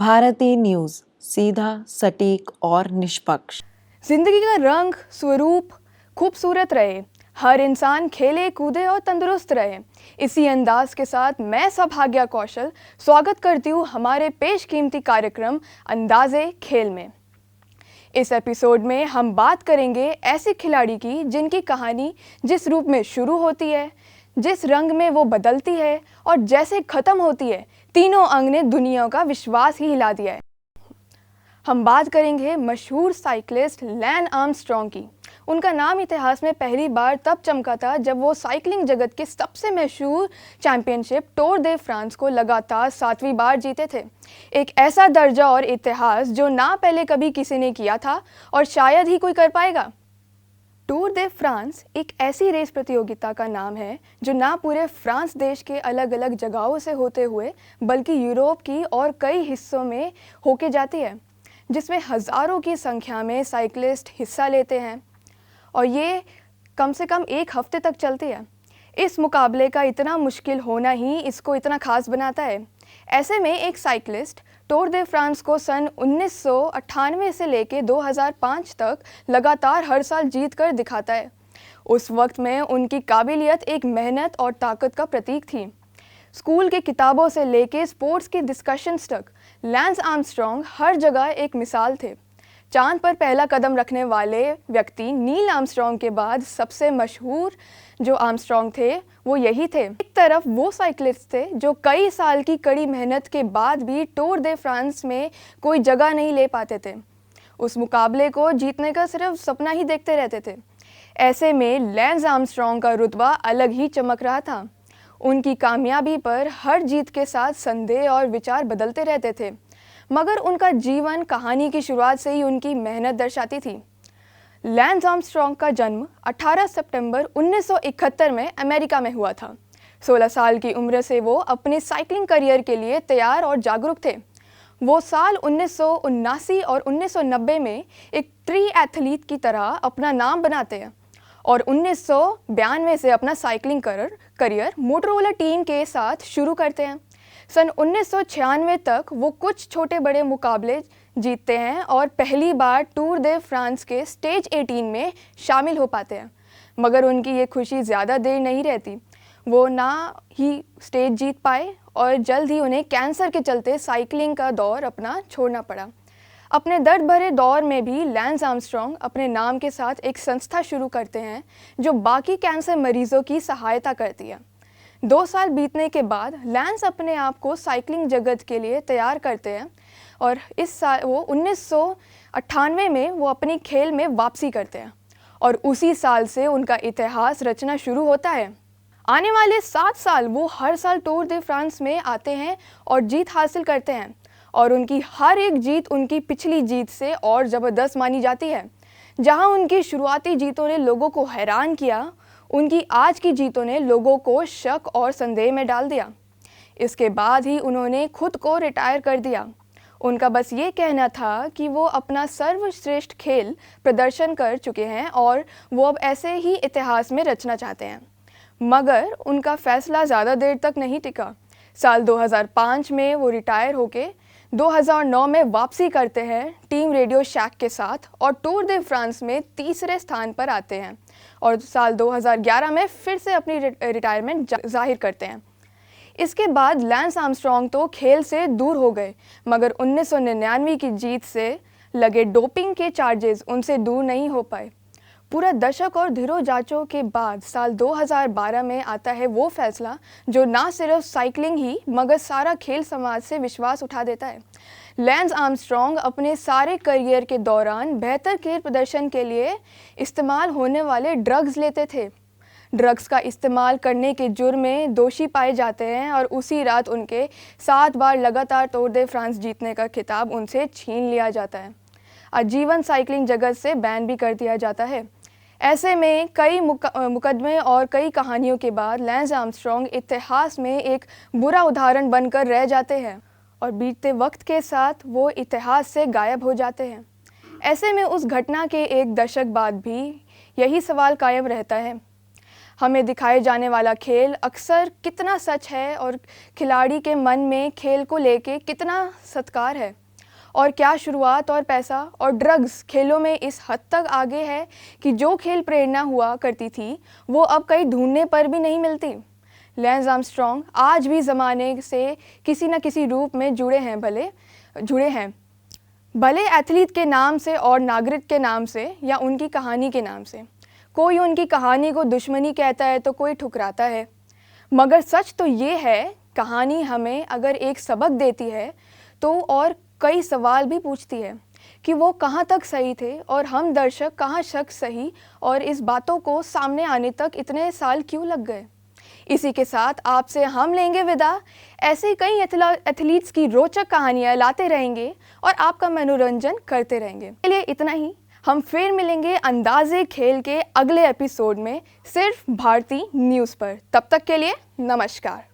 भारतीय न्यूज़, सीधा, सटीक और निष्पक्ष। जिंदगी का रंग स्वरूप खूबसूरत रहे, हर इंसान खेले कूदे और तंदुरुस्त रहे। इसी अंदाज के साथ मैं सौभाग्या कौशल स्वागत करती हूँ हमारे पेशकीमती कार्यक्रम अंदाज़े खेल में। इस एपिसोड में हम बात करेंगे ऐसे खिलाड़ी की जिनकी कहानी जिस रूप में शुरू होती है, जिस रंग में वो बदलती है और जैसे ख़त्म होती है, तीनों अंग ने दुनिया का विश्वास ही हिला दिया है। हम बात करेंगे मशहूर साइकिलिस्ट लैंस आर्मस्ट्रॉन्ग की। उनका नाम इतिहास में पहली बार तब चमका था जब वो साइकिलिंग जगत के सबसे मशहूर चैंपियनशिप टूर दे फ्रांस को लगातार 7वीं बार जीते थे। एक ऐसा दर्जा और इतिहास जो ना पहले कभी किसी ने किया था और शायद ही कोई कर पाएगा। टूर दे फ्रांस एक ऐसी रेस प्रतियोगिता का नाम है जो ना पूरे फ्रांस देश के अलग अलग जगहों से होते हुए बल्कि यूरोप की और कई हिस्सों में होके जाती है, जिसमें हज़ारों की संख्या में साइकिलिस्ट हिस्सा लेते हैं और ये कम से कम एक हफ्ते तक चलती है। इस मुकाबले का इतना मुश्किल होना ही इसको इतना खास बनाता है। ऐसे में एक साइकिलिस्ट टूर दे फ्रांस को सन 1998 से लेके 2005 तक लगातार हर साल जीत कर दिखाता है। उस वक्त में उनकी काबिलियत एक मेहनत और ताकत का प्रतीक थी। स्कूल की किताबों से लेके स्पोर्ट्स की डिस्कशंस तक लैंस आर्मस्ट्रॉन्ग हर जगह एक मिसाल थे। चांद पर पहला कदम रखने वाले व्यक्ति नील आर्मस्ट्रॉन्ग के बाद सबसे मशहूर जो आर्मस्ट्रॉन्ग थे वो यही थे। एक तरफ वो साइकिलिस्ट थे जो कई साल की कड़ी मेहनत के बाद भी टूर दे फ्रांस में कोई जगह नहीं ले पाते थे, उस मुकाबले को जीतने का सिर्फ सपना ही देखते रहते थे। ऐसे में लैंस आर्मस्ट्रॉन्ग का रुतबा अलग ही चमक रहा था। उनकी कामयाबी पर हर जीत के साथ संदेह और विचार बदलते रहते थे, मगर उनका जीवन कहानी की शुरुआत से ही उनकी मेहनत दर्शाती थी। लैंस आर्मस्ट्रॉन्ग का जन्म 18 सितंबर 1971 में अमेरिका में हुआ था। 16 साल की उम्र से वो अपने साइकिलिंग करियर के लिए तैयार और जागरूक थे। वो साल 1979 और 1990 में एक ट्री एथलीट की तरह अपना नाम बनाते हैं और 1992 से अपना साइकिलिंग करियर मोटोरोला टीम के साथ शुरू करते हैं। सन 1996 तक वो कुछ छोटे बड़े मुकाबले जीतते हैं और पहली बार टूर दे फ्रांस के स्टेज 18 में शामिल हो पाते हैं, मगर उनकी ये खुशी ज़्यादा देर नहीं रहती। वो ना ही स्टेज जीत पाए और जल्द ही उन्हें कैंसर के चलते साइकिलिंग का दौर अपना छोड़ना पड़ा। अपने दर्द भरे दौर में भी लैंस आर्मस्ट्रॉन्ग अपने नाम के साथ एक संस्था शुरू करते हैं जो बाकी कैंसर मरीजों की सहायता करती है। 2 साल बीतने के बाद लैंस अपने आप को साइकिलिंग जगत के लिए तैयार करते हैं और इस साल वो 1998 में वो अपनी खेल में वापसी करते हैं और उसी साल से उनका इतिहास रचना शुरू होता है। आने वाले 7 साल वो हर साल टूर दे फ्रांस में आते हैं और जीत हासिल करते हैं और उनकी हर एक जीत उनकी पिछली जीत से और ज़बरदस्त मानी जाती है। जहां उनकी शुरुआती जीतों ने लोगों को हैरान किया, उनकी आज की जीतों ने लोगों को शक और संदेह में डाल दिया। इसके बाद ही उन्होंने खुद को रिटायर कर दिया। उनका बस ये कहना था कि वो अपना सर्वश्रेष्ठ खेल प्रदर्शन कर चुके हैं और वो अब ऐसे ही इतिहास में रचना चाहते हैं। मगर उनका फैसला ज़्यादा देर तक नहीं टिका। साल 2005 में वो रिटायर होके 2009 में वापसी करते हैं टीम रेडियो शैक के साथ और टूर दे फ्रांस में तीसरे स्थान पर आते हैं और साल 2011 में फिर से अपनी रिटायरमेंट जाहिर करते हैं। इसके बाद लैंस आर्मस्ट्रॉन्ग तो खेल से दूर हो गए, मगर 1999 की जीत से लगे डोपिंग के चार्जेस उनसे दूर नहीं हो पाए। पूरा दशक और धीरो जांचों के बाद साल 2012 में आता है वो फैसला जो ना सिर्फ साइकिलिंग ही मगर सारा खेल समाज से विश्वास उठा देता है। लैंस आर्मस्ट्रॉन्ग अपने सारे करियर के दौरान बेहतर खेल प्रदर्शन के लिए इस्तेमाल होने वाले ड्रग्स लेते थे। ड्रग्स का इस्तेमाल करने के जुर्म में दोषी पाए जाते हैं और उसी रात उनके 7 बार लगातार टूर दे फ्रांस जीतने का खिताब उनसे छीन लिया जाता है। आजीवन साइकिलिंग जगत से बैन भी कर दिया जाता है। ऐसे में कई मुकदमे और कई कहानियों के बाद लैंस आर्मस्ट्रॉन्ग इतिहास में एक बुरा उदाहरण बनकर रह जाते हैं और बीतते वक्त के साथ वो इतिहास से गायब हो जाते हैं। ऐसे में उस घटना के एक दशक बाद भी यही सवाल कायम रहता है, हमें दिखाए जाने वाला खेल अक्सर कितना सच है और खिलाड़ी के मन में खेल को लेके कितना सत्कार है। और क्या शुरुआत और पैसा और ड्रग्स खेलों में इस हद तक आगे है कि जो खेल प्रेरणा हुआ करती थी वो अब कहीं ढूंढने पर भी नहीं मिलती। लैंस आर्मस्ट्रॉन्ग आज भी ज़माने से किसी न किसी रूप में जुड़े हैं भले एथलीट के नाम से और नागरिक के नाम से या उनकी कहानी के नाम से। कोई उनकी कहानी को दुश्मनी कहता है तो कोई ठुकराता है, मगर सच तो ये है कहानी हमें अगर एक सबक देती है तो और कई सवाल भी पूछती है कि वो कहाँ तक सही थे और हम दर्शक कहाँ शक सही, और इस बातों को सामने आने तक इतने साल क्यों लग गए। इसी के साथ आपसे हम लेंगे विदा। ऐसे कई एथलीट्स की रोचक कहानियाँ लाते रहेंगे और आपका मनोरंजन करते रहेंगे। चलिए इतना ही, हम फिर मिलेंगे अंदाज़े खेल के अगले एपिसोड में सिर्फ भारती न्यूज़ पर। तब तक के लिए नमस्कार।